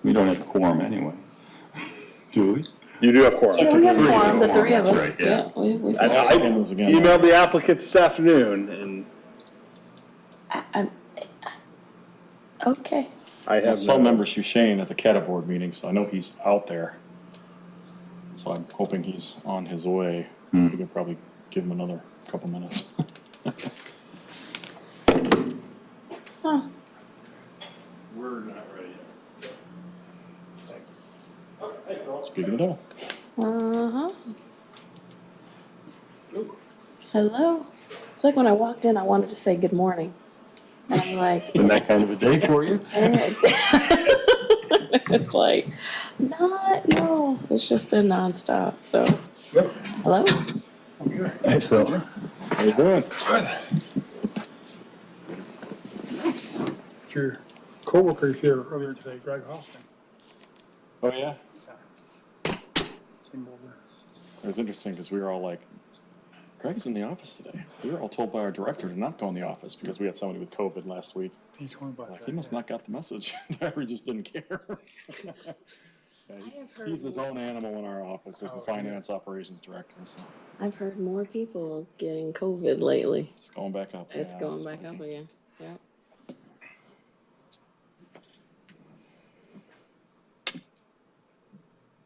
We don't have a quorum anyway. Do we? You do have quorum. Yeah, we have Three. quorum, the three of That's us. right, yeah. We've I got, emailed the applicant this afternoon, and I'm, okay. I I have saw no member Shane at the CATA board meeting, so I know he's out there. So I'm hoping he's on his way. We could probably give him another couple minutes. Huh. We're not ready yet, so. Speaking of devil. Uh-huh. Hello. It's like when I walked in, I wanted to say good morning. And I'm like, Isn't that kind of a day for you? it's like, no, it's just been nonstop. So, hello. Hey, Phil. How you doing? Your coworker here earlier today, Greg Austin, Oh, yeah? came over. It was interesting because we were all like, Greg's in the office today. We were all told by our director to not go in the office because we had somebody with COVID last week. He told me about Like, that. he must not got the message. We just didn't care. Yeah, he's his own animal in our office as the finance operations director. So I've heard more people getting COVID lately. it's going back up. It's yeah, going back up like- again. Yep.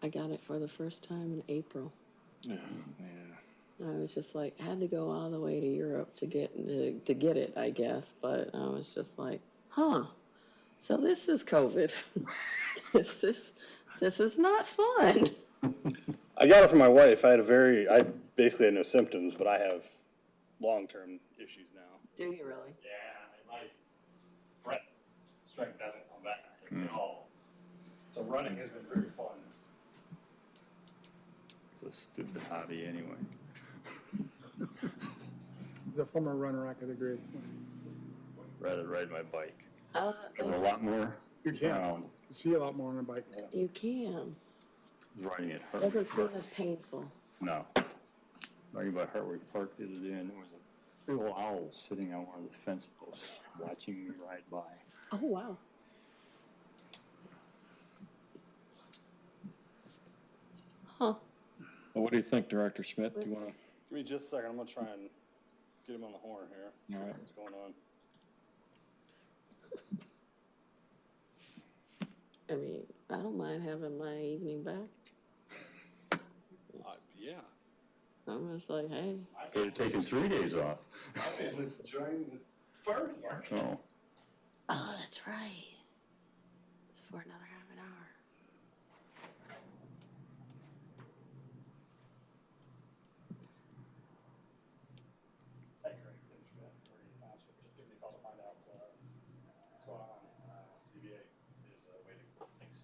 I got it for the first time in April. Yeah, I was just like, had to go all the way to Europe to get it, I guess. But I was just like, huh. So this is COVID. this is not fun. I got it from my wife. I basically had no symptoms, but I have long-term issues now. Do you really? Yeah, my breath strength hasn't come back at all. So running has been very fun. It's a stupid hobby anyway. As a former runner, I could agree. Rather ride my bike. Uh, Travel a lot more. You can. around. You see a lot more on a bike. you can. Riding at Hartwick Doesn't seem Park. as painful. No. Riding by Hartwick Park the other day, and there was a big old owl sitting on one of the fence posts, watching me ride by. Oh wow. Huh. Well, what do you think, Director Schmidt? Do you want to? Give me just a second. I'm gonna try and get him on the horn here. All right. What's going on? I mean, I don't mind having my evening back. Yeah. I'm just like, hey. Could have taken 3 days off. I was enjoying the fire park. Oh. Oh, that's right. It's for another half an hour. Hey, Greg, Tim Schmidt, Meridian Township. Just give me a call to find out what's going on. CBA is waiting. Thanks.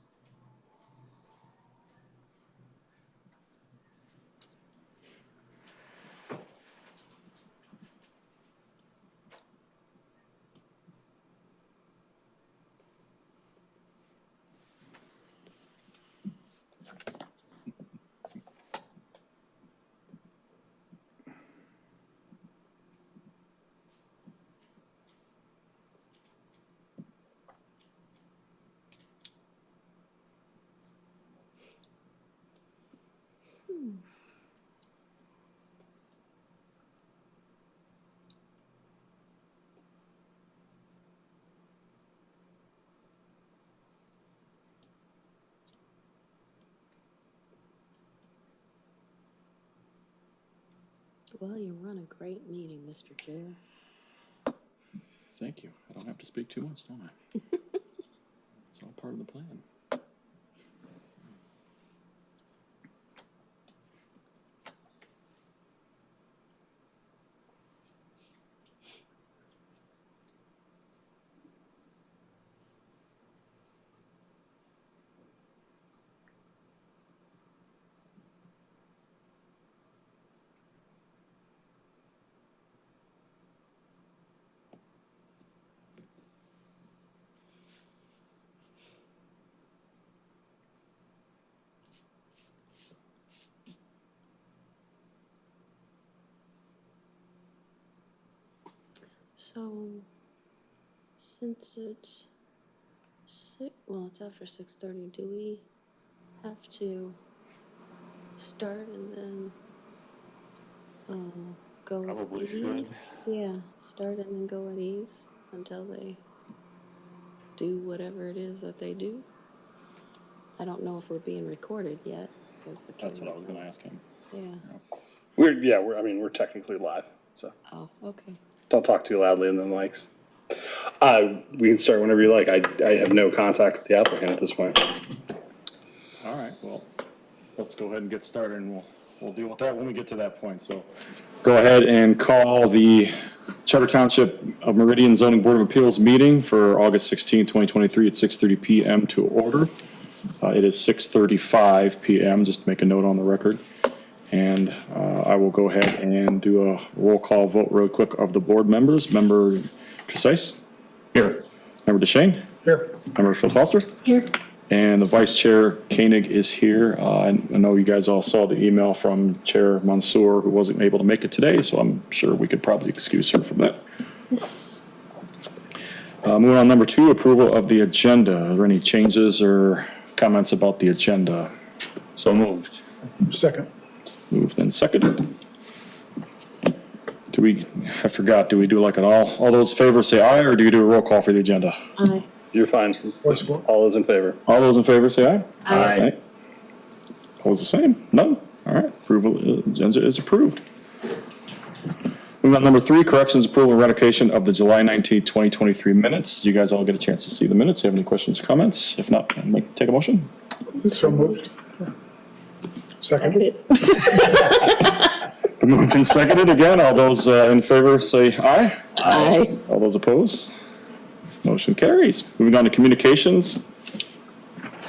Well, you run a great meeting, Mr. Chair. Thank you. I don't have to speak too much, don't I? It's all part of the plan. So, since it's Well, it's after 6:30. Do we have to start and then go Probably at should. ease? Yeah, start and then go at ease until they do whatever it is that they do. I don't know if we're being recorded yet. 'Cause the That's what I was camera's gonna ask him. on. Yeah. We're technically live, so Oh, okay. don't talk too loudly in the mics. We can start whenever you like. I have no contact with the applicant at this point. All right, well, let's go ahead and get started, and we'll deal with that when we get to that point, so. Go ahead and call the Charter Township of Meridian Zoning Board of Appeals meeting for August 16, 2023 at 6:30 PM to order. It is 6:35 PM, just to make a note on the record. And I will go ahead and do a roll call vote real quick of the board members. Member Tresice? Here. Member DeShane? Here. Member Phil Foster? Here. And the Vice Chair Koenig is here. I know you guys all saw the email from Chair Mansour, who wasn't able to make it today, so I'm sure we could probably excuse her from that. Yes. Moving on, number 2, approval of the agenda. Are there any changes or comments about the agenda? So moved. Second. Moved and seconded. I forgot, do we do like an all those in favor say aye, or do you do a roll call for the agenda? Aye. You're fine. Voice vote. All those in favor? All those in favor say aye. Aye. Opposed the same? None? All right, approval, agenda is approved. Moving on, number 3, corrections, approval, and ratification of the July 19, 2023 minutes. You guys all get a chance to see the minutes. Do you have any questions, comments? If not, I'd like to take a motion. So moved. Second. Seconded. Moved and seconded again. All those in favor say aye. Aye. All those opposed? Motion carries. Moving on to communications.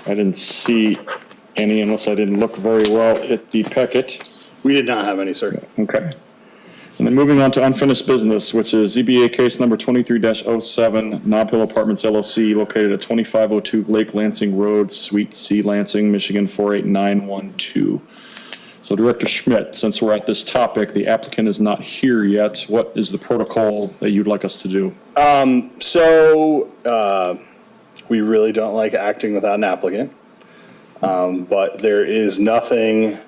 I didn't see any unless I didn't look very well at the packet. We did not have any, sir. Okay. And then moving on to unfinished business, which is ZBA case number 23-07, Nob Hill Apartments LLC, located at 2502 Lake Lansing Road, Suite C, Lansing, Michigan 48912. So Director Schmidt, since we're at this topic, the applicant is not here yet. What is the protocol that you'd like us to do? We really don't like acting without an applicant. But there is nothing,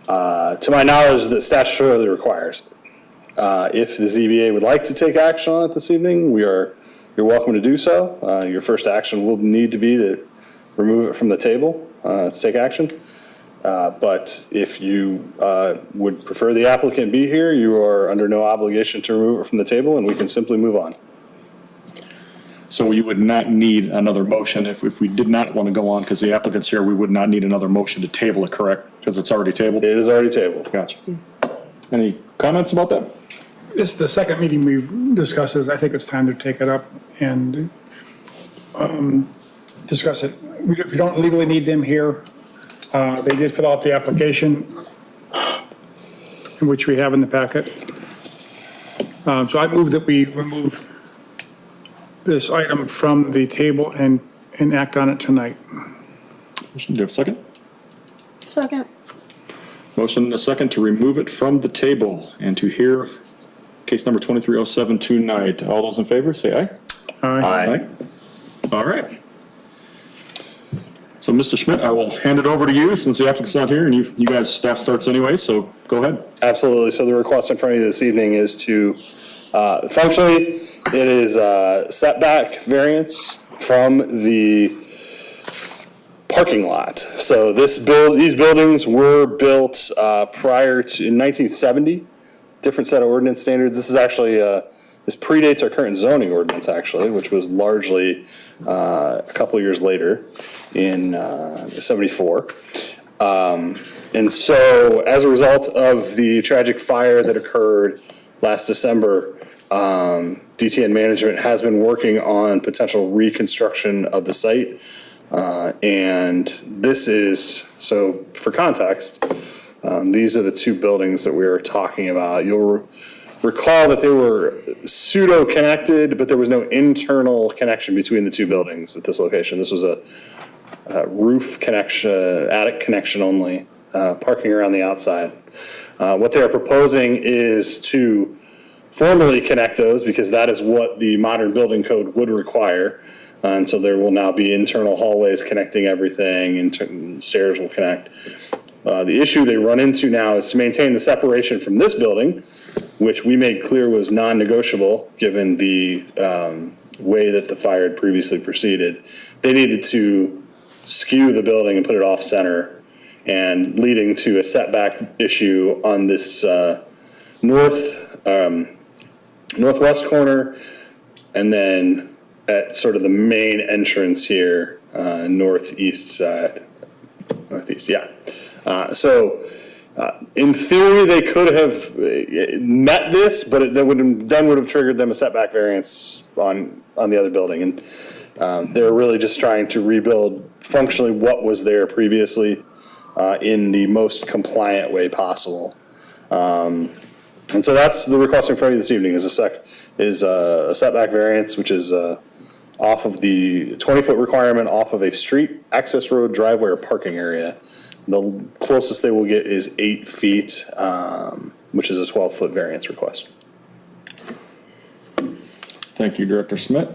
to my knowledge, that statutorily requires. If the ZBA would like to take action on it this evening, you're welcome to do so. Your first action will need to be to remove it from the table, to take action. But if you would prefer the applicant be here, you are under no obligation to remove it from the table, and we can simply move on. So you would not need another motion if we did not want to go on, because the applicant's here, we would not need another motion to table it, correct? Because it's already tabled? It is already tabled. Gotcha. Any comments about that? This is the second meeting we've discussed this. I think it's time to take it up and discuss it. We don't legally need them here. They did fill out the application, which we have in the packet. So I move that we remove this item from the table and act on it tonight. Motion, do you have a second? Second. Motion and a second to remove it from the table and to hear case number 2307 tonight. All those in favor, say aye. Aye. All right. So, Mr. Schmidt, I will hand it over to you since the applicant's not here and you guys, staff starts anyway, so go ahead. Absolutely. So the request in front of you this evening is to, functionally, it is a setback variance from the parking lot. So these buildings were built prior to, in 1970, different set of ordinance standards. This is actually, this predates our current zoning ordinance, actually, which was largely a couple of years later in 74. And so as a result of the tragic fire that occurred last December, DTN management has been working on potential reconstruction of the site. And this is, so for context, these are the two buildings that we are talking about. You'll recall that they were pseudo-connected, but there was no internal connection between the two buildings at this location. This was a roof connection, attic connection only, parking around the outside. What they are proposing is to formally connect those, because that is what the modern building code would require. And so there will now be internal hallways connecting everything, and stairs will connect. The issue they run into now is to maintain the separation from this building, which we made clear was non-negotiable, given the way that the fire had previously proceeded. They needed to skew the building and put it off center, and leading to a setback issue on this northwest corner, and then at sort of the main entrance here, northeast side. Northeast, yeah. So in theory, they could have met this, but it then would have triggered them a setback variance on the other building. And they're really just trying to rebuild functionally what was there previously in the most compliant way possible. And so that's the request in front of you this evening is a setback variance, which is off of the 20-foot requirement off of a street, access road, driveway, or parking area. The closest they will get is 8 feet, which is a 12-foot variance request. Thank you, Director Schmidt.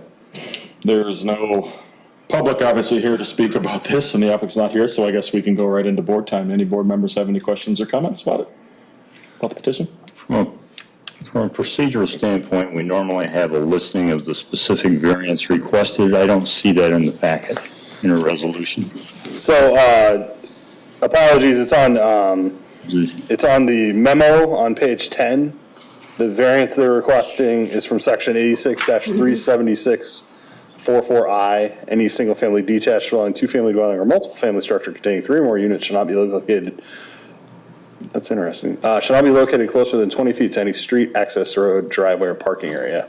There's no public obviously here to speak about this, and the applicant's not here, so I guess we can go right into board time. Any board members have any questions or comments about it? About the petition? From a procedural standpoint, we normally have a listing of the specific variance requested. I don't see that in the packet in a resolution. So, apologies, it's on the memo on page 10. The variance they're requesting is from section 86-376-44I. Any single-family detached dwelling, two-family dwelling, or multiple-family structure containing 3 or more units shall not be located. That's interesting. Shall not be located closer than 20 feet to any street, access road, driveway, or parking area.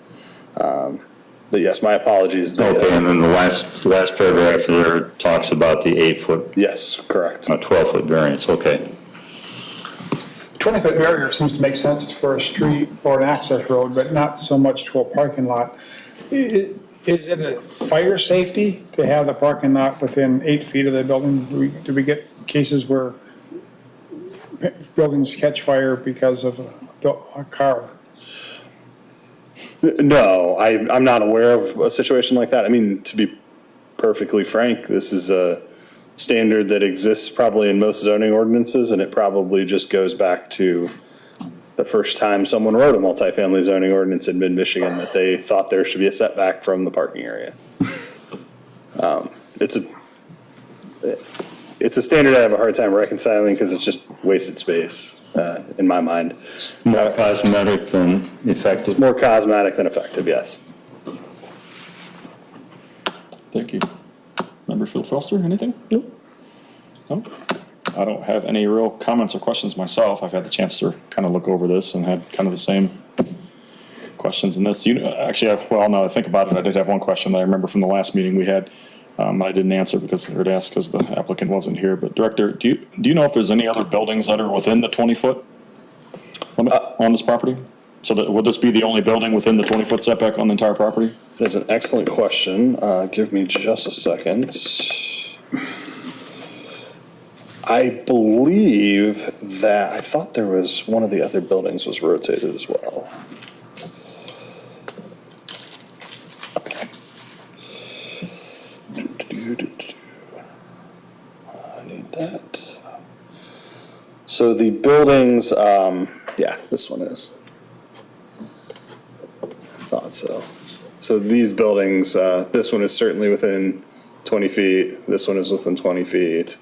But yes, my apologies. Okay, and then the last paragraph there talks about the 8-foot, Yes, correct. 12-foot variance, okay. 20-foot barrier seems to make sense for a street or an access road, but not so much to a parking lot. Is it a fire safety to have the parking lot within 8 feet of the building? Do we get cases where buildings catch fire because of a car? No, I'm not aware of a situation like that. I mean, to be perfectly frank, this is a standard that exists probably in most zoning ordinances, and it probably just goes back to the first time someone wrote a multifamily zoning ordinance in mid-Michigan that they thought there should be a setback from the parking area. It's a standard I have a hard time reconciling because it's just wasted space in my mind. More cosmetic than effective. It's more cosmetic than effective, yes. Thank you. Member Field-Felster, anything? Nope. No? I don't have any real comments or questions myself. I've had the chance to kind of look over this and had kind of the same questions in this. Actually, well, now that I think about it, I did have one question that I remember from the last meeting we had. I didn't answer because I asked because the applicant wasn't here. But Director, do you know if there's any other buildings that are within the 20-foot limit on this property? So would this be the only building within the 20-foot setback on the entire property? That's an excellent question. Give me just a second. I believe that, I thought there was, one of the other buildings was rotated as well. I need that. So the buildings, yeah, this one is. I thought so. So these buildings, this one is certainly within 20 feet. This one is within 20 feet.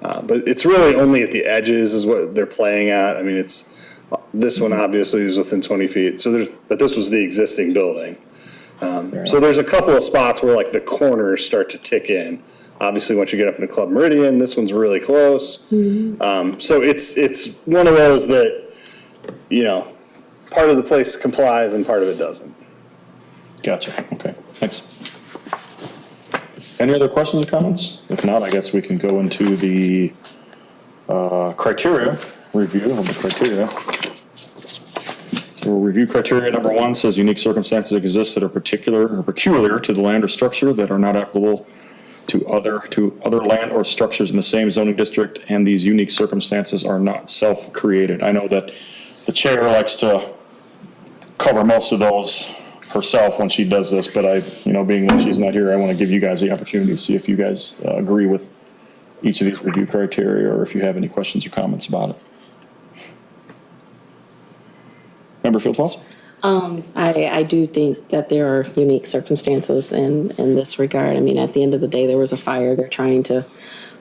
But it's really only at the edges is what they're playing at. I mean, this one obviously is within 20 feet. So but this was the existing building. So there's a couple of spots where like the corners start to tick in. Obviously, once you get up into Club Meridian, this one's really close. So it's one of those that, part of the place complies and part of it doesn't. Gotcha. Okay. Thanks. Any other questions or comments? If not, I guess we can go into the criteria review of the criteria. So review criteria number 1 says unique circumstances exist that are particular or peculiar to the land or structure that are not applicable to other land or structures in the same zoning district, and these unique circumstances are not self-created. I know that the chair likes to cover most of those herself when she does this, but being that she's not here, I want to give you guys the opportunity to see if you guys agree with each of these review criteria, or if you have any questions or comments about it. Member Fieldfalls? I do think that there are unique circumstances in this regard. I mean, at the end of the day, there was a fire. They're trying to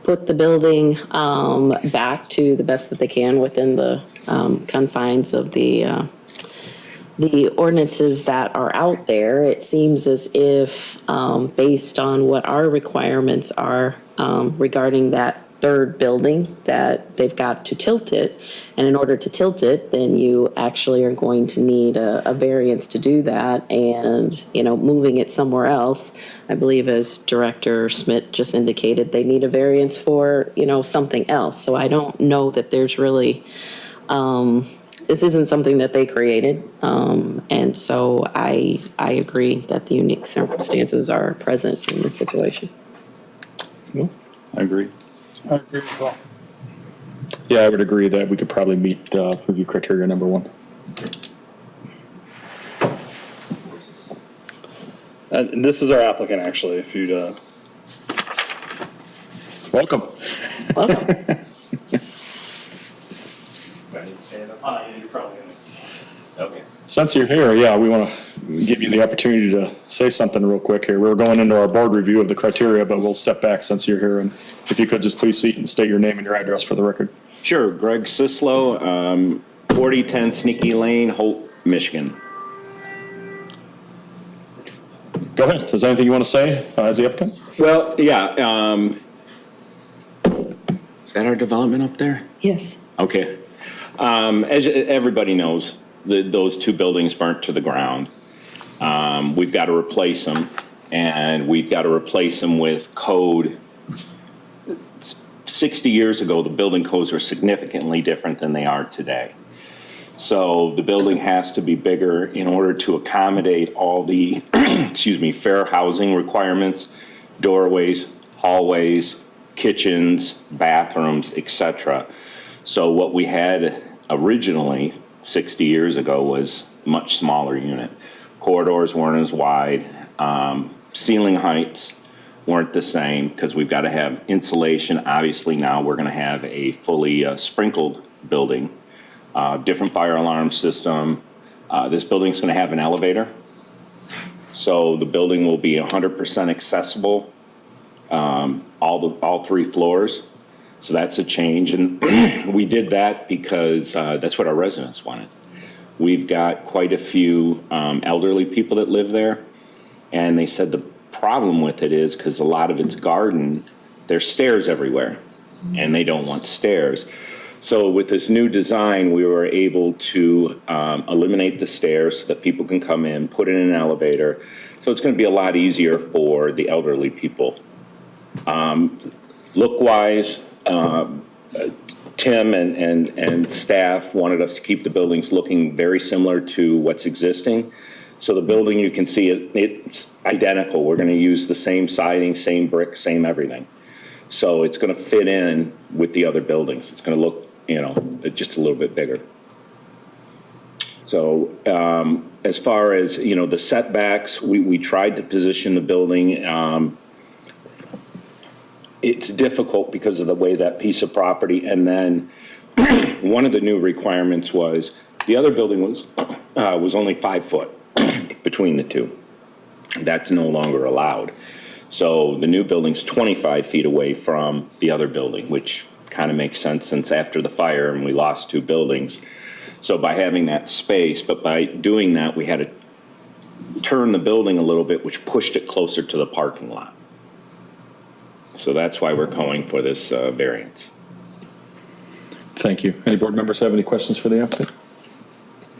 put the building back to the best that they can within the confines of the ordinances that are out there. It seems as if, based on what our requirements are regarding that third building, that they've got to tilt it. And in order to tilt it, then you actually are going to need a variance to do that. And, moving it somewhere else, I believe as Director Schmidt just indicated, they need a variance for, something else. So I don't know that there's really, this isn't something that they created. And so I agree that the unique circumstances are present in this situation. I agree. I agree as well. Yeah, I would agree that we could probably meet review criteria number 1. And this is our applicant, actually, if you'd, Welcome. Welcome. Since you're here, we want to give you the opportunity to say something real quick here. We're going into our board review of the criteria, but we'll step back since you're here. And if you could just please state your name and your address for the record. Sure, Greg Sislow, 4010 Sneaky Lane, Holt, Michigan. Go ahead. Is there anything you want to say as the applicant? Well, yeah, is that our development up there? Yes. Okay. As everybody knows, those two buildings burnt to the ground. We've got to replace them, and we've got to replace them with code. 60 years ago, the building codes were significantly different than they are today. So the building has to be bigger in order to accommodate all the, fair housing requirements, doorways, hallways, kitchens, bathrooms, etc. So what we had originally 60 years ago was a much smaller unit. Corridors weren't as wide. Ceiling heights weren't the same because we've got to have insulation. Obviously now we're going to have a fully sprinkled building, different fire alarm system. This building's going to have an elevator. So the building will be 100% accessible, all 3 floors. So that's a change, and we did that because that's what our residents wanted. We've got quite a few elderly people that live there, and they said the problem with it is because a lot of it's garden, there's stairs everywhere, and they don't want stairs. So with this new design, we were able to eliminate the stairs so that people can come in, put in an elevator. So it's going to be a lot easier for the elderly people. Look-wise, Tim and staff wanted us to keep the buildings looking very similar to what's existing. So the building, you can see it's identical. We're going to use the same siding, same brick, same everything. So it's going to fit in with the other buildings. It's going to look, just a little bit bigger. So as far as, the setbacks, we tried to position the building. It's difficult because of the way that piece of property, and then one of the new requirements was the other building was only 5 foot between the two. That's no longer allowed. So the new building's 25 feet away from the other building, which kind of makes sense since after the fire and we lost 2 buildings. So by having that space, but by doing that, we had to turn the building a little bit, which pushed it closer to the parking lot. So that's why we're calling for this variance. Thank you. Any board members have any questions for the applicant?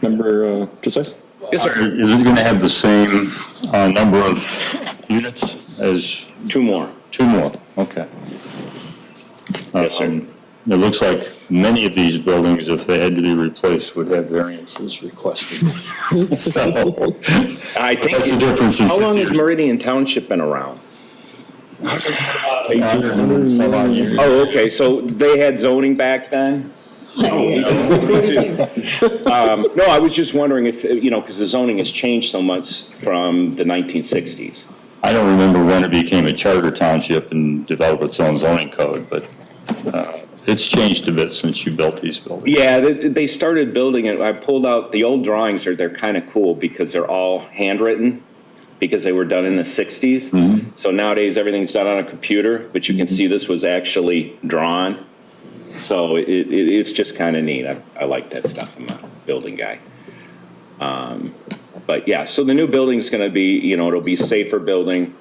Member Josias? Yes, sir. Is it going to have the same number of units as? 2 more. 2 more, okay. Yes, sir. It looks like many of these buildings, if they had to be replaced, would have variances requested. So, I think. That's the difference in How 50 long has years. Meridian Township been around? 1800 some odd years. Oh, okay, so they had zoning back then? No, I was just wondering if, because the zoning has changed so much from the 1960s. I don't remember when it became a charter township and developed its own zoning code, but it's changed a bit since you built these buildings. Yeah, they started building it. I pulled out the old drawings. They're kind of cool because they're all handwritten because they were done in the 60s. So nowadays everything's done on a computer, but you can see this was actually drawn. So it's just kind of neat. I like that stuff. I'm a building guy. But yeah, so the new building's going to be, it'll be safer building,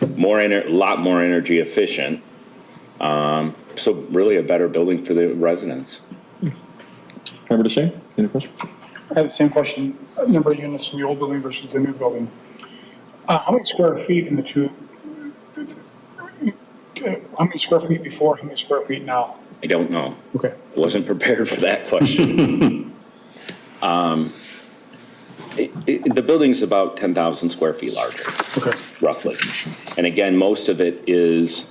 a lot more energy efficient. So really a better building for the residents. Member DeShane, any question? I have the same question, number of units in the old building versus the new building. How many square feet in the two, how many square feet before, how many square feet now? I don't know. Okay. Wasn't prepared for that question. The building's about 10,000 square feet larger, Okay. roughly. And again, most of it is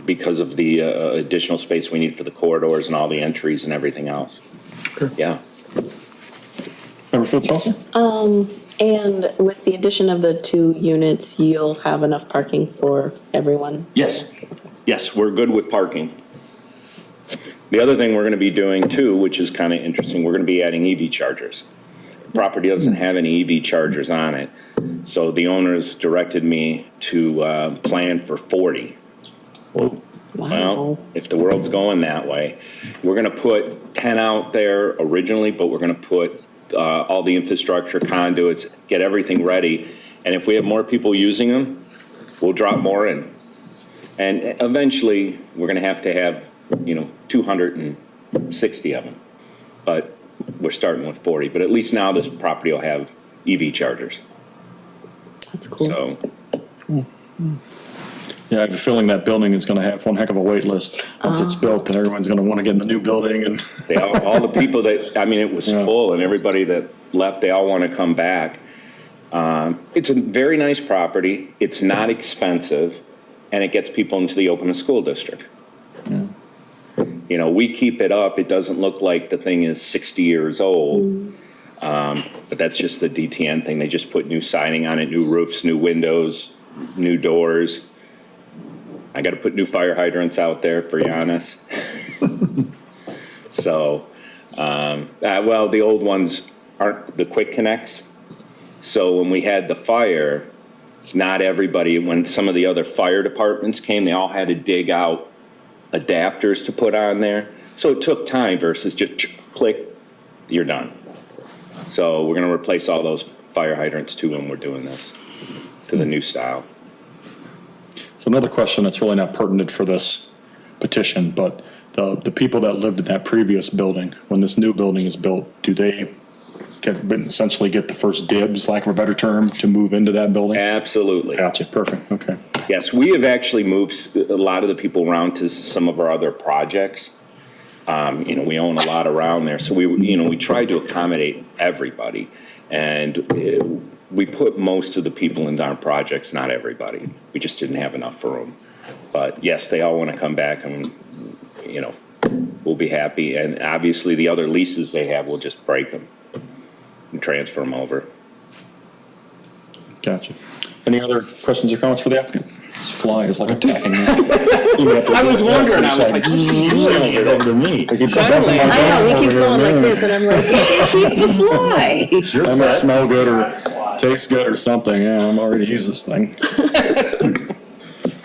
because of the additional space we need for the corridors and all the entries and everything else. Okay. Yeah. Member Fitzpatrick? And with the addition of the 2 units, you'll have enough parking for everyone? Yes. Yes, we're good with parking. The other thing we're going to be doing too, which is kind of interesting, we're going to be adding EV chargers. The property doesn't have any EV chargers on it, so the owners directed me to plan for 40. Well, Wow. if the world's going that way, we're going to put 10 out there originally, but we're going to put all the infrastructure, conduits, get everything ready. And if we have more people using them, we'll drop more in. And eventually, we're going to have 260 of them. But we're starting with 40. But at least now this property will have EV chargers. That's cool. So, Yeah, I have a feeling that building is going to have one heck of a wait list once it's built, and everyone's going to want to get in the new building. And all the people that, it was Yeah. full, and everybody that left, they all want to come back. It's a very nice property. It's not expensive, and it gets people into the Okemos School District. We keep it up. It doesn't look like the thing is 60 years old. But that's just the DTN thing. They just put new siding on it, new roofs, new windows, new doors. I got to put new fire hydrants out there for Giannis. So, the old ones aren't the quick connects. So when we had the fire, not everybody, when some of the other fire departments came, they all had to dig out adapters to put on there. So it took time versus just click, you're done. So we're going to replace all those fire hydrants too when we're doing this to the new style. so another question that's really not pertinent for this petition, but the people that lived in that previous building, when this new building is built, do they essentially get the first dibs, lack of a better term, to move into that building? Absolutely. Gotcha, perfect, okay. Yes, we have actually moved a lot of the people around to some of our other projects. We own a lot around there, so we tried to accommodate everybody. And we put most of the people in our projects, not everybody. We just didn't have enough for them. But yes, they all want to come back and, we'll be happy. And obviously the other leases they have, we'll just break them and transfer them over. Gotcha. Any other questions or comments for the applicant? This fly is like attacking me. I was wondering, I was like, It over to me. I know, he keeps going like this, and I'm like, keep the fly. I must smell good or taste good or something. Yeah, I'm already using this thing.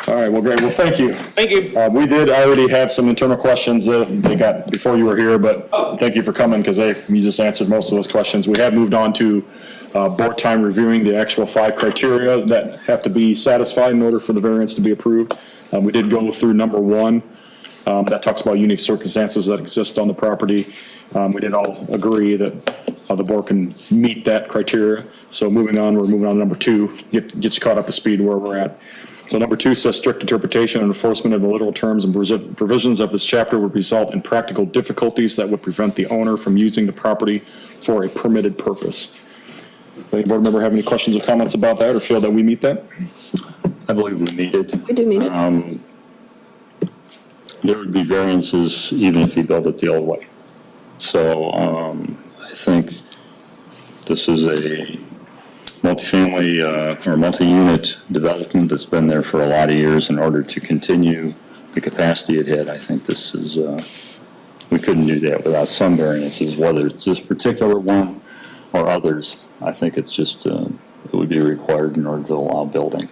All right, well, great. Well, thank you. Thank you. We did already have some internal questions that they got before you were here, but thank you for coming because you just answered most of those questions. We have moved on to board time reviewing the actual 5 criteria that have to be satisfied in order for the variance to be approved. We did go through number 1. That talks about unique circumstances that exist on the property. We did all agree that the board can meet that criteria. So moving on, we're moving on to number 2, get you caught up to speed where we're at. So number 2 says strict interpretation and enforcement of the literal terms and provisions of this chapter would result in practical difficulties that would prevent the owner from using the property for a permitted purpose. So any board member have any questions or comments about that or feel that we meet that? I believe we meet it. We do meet it. There would be variances even if you built it the old way. So I think this is a multifamily or multi-unit development that's been there for a lot of years. In order to continue the capacity it had, I think this is, we couldn't do that without some variances, whether it's this particular one or others. I think it's just, it would be required in order to allow building.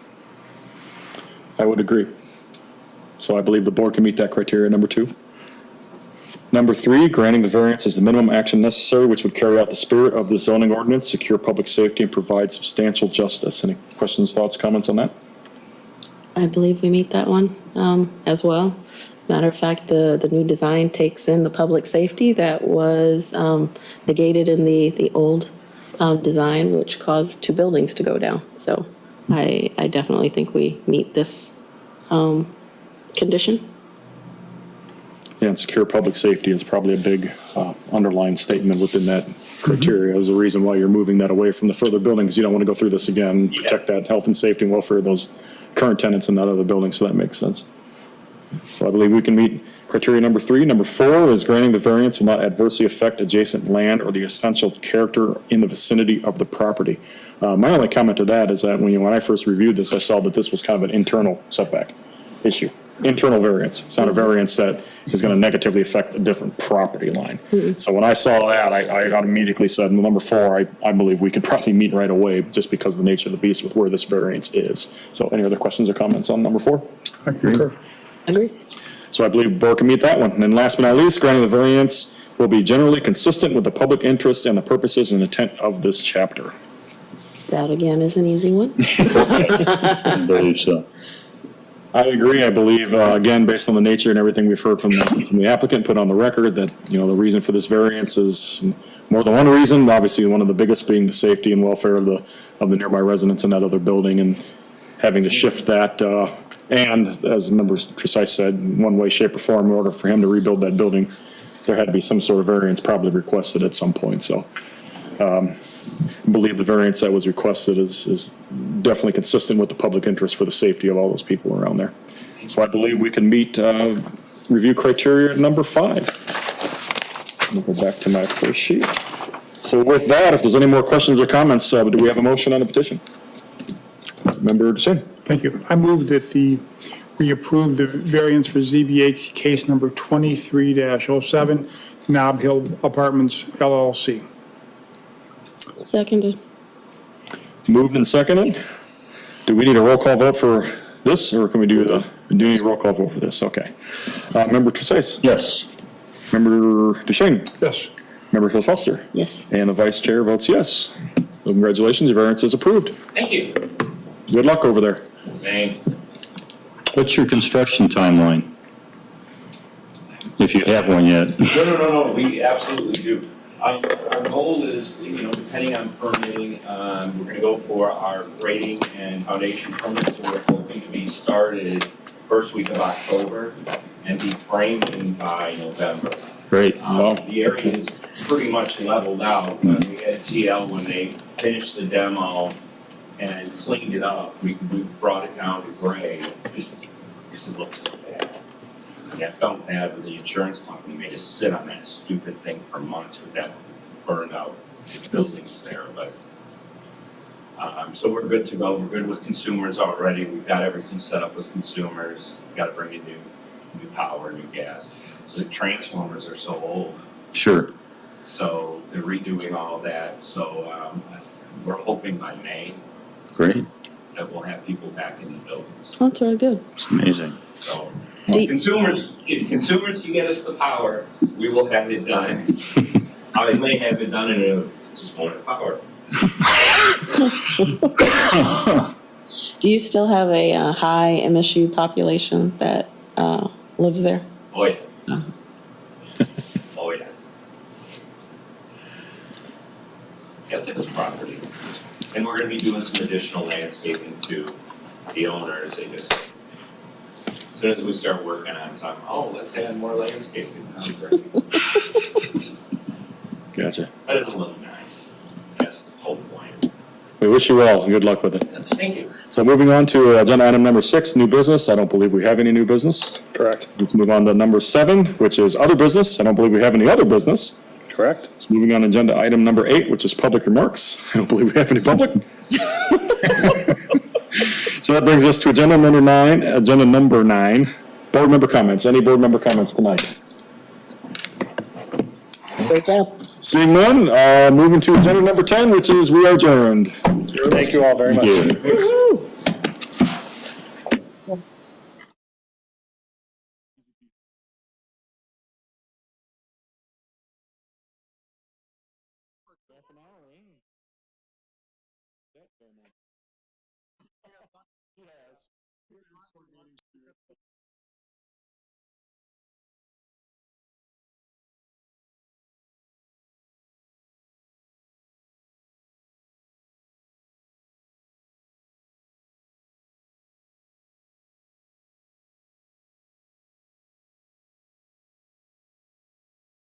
I would agree. So I believe the board can meet that criteria, number 2. Number 3, granting the variance is the minimum action necessary which would carry out the spirit of the zoning ordinance, secure public safety, and provide substantial justice. Any questions, thoughts, comments on that? I believe we meet that one as well. Matter of fact, the new design takes in the public safety that was negated in the old design, which caused 2 buildings to go down. So I definitely think we meet this condition. Yeah, and secure public safety is probably a big underlying statement within that criteria as a reason why you're moving that away from the further building, because you don't want to go through this again, protect that health and safety and welfare of those current tenants in that other building, so that makes sense. So I believe we can meet criteria number 3. Number 4 is granting the variance will not adversely affect adjacent land or the essential character in the vicinity of the property. My only comment to that is that when I first reviewed this, I saw that this was kind of an internal setback issue. Internal variance. It's not a variance that is going to negatively affect a different property line. So when I saw that, I immediately said, number 4, I believe we could probably meet right away just because of the nature of the beast with where this variance is. So any other questions or comments on number 4? I concur. Agree. So I believe the board can meet that one. And then last but not least, granting the variance will be generally consistent with the public interest and the purposes and intent of this chapter. That again is an easy one. I believe so. I agree. I believe, again, based on the nature and everything we've heard from the applicant, put on the record that, the reason for this variance is more than one reason. Obviously, one of the biggest being the safety and welfare of the nearby residents in that other building, and having to shift that, and as Member Precise said, in one way, shape, or form, in order for him to rebuild that building, there had to be some sort of variance probably requested at some point. So I believe the variance that was requested is definitely consistent with the public interest for the safety of all those people around there. So I believe we can meet review criteria number 5. I'll go back to my first sheet. So with that, if there's any more questions or comments, do we have a motion on the petition? Member Duchesne. Thank you. I move that we approve the variance for ZBA case number 23-07, Nob Hill Apartments LLC. Seconded. Moved and seconded. Do we need a roll call vote for this, or can we do we do need a roll call vote for this? Okay. Member Tracase? Yes. Member Duchesne? Yes. Member Phil Foster? Yes. And the vice chair votes yes. Well, congratulations, your variance is approved. Thank you. Good luck over there. Thanks. What's your construction timeline? If you have one yet. No, we absolutely do. Our goal is, depending on permitting, we're gonna go for our grading and foundation permits. So we're hoping to be started first week of October and be framing by November. Great. The area is pretty much leveled out. We had TL when they finished the demo and cleaned it up. We brought it down to gray. It looks so bad. And I felt bad when the insurance company made us sit on that stupid thing for months with that burned out buildings there, but so we're good to go. We're good with consumers already. We've got everything set up with consumers. We've got to bring in new power, new gas. The transformers are so old. Sure. So they're redoing all that. So we're hoping by May Great. that we'll have people back in the buildings. That's very good. It's amazing. So Do you- if consumers can get us the power, we will have it done. I may have it done in just one power. Do you still have a high MSU population that lives there? Oh, yeah. Oh, yeah. Yeah, it's a good property. And we're gonna be doing some additional landscaping to the owners. They just, as soon as we start working on something, let's add more landscaping. That'd be great. Gotcha. But it'll look nice. That's the whole point. We wish you well, and good luck with it. Thank you. So moving on to agenda item number 6, new business. I don't believe we have any new business. Correct. Let's move on to number 7, which is other business. I don't believe we have any other business. Correct? So moving on to agenda item number 8, which is public remarks. I don't believe we have any public. So that brings us to agenda number 9, board member comments. Any board member comments tonight? Seeing none, moving to agenda number 10, which is we are adjourned. Thank you all very much.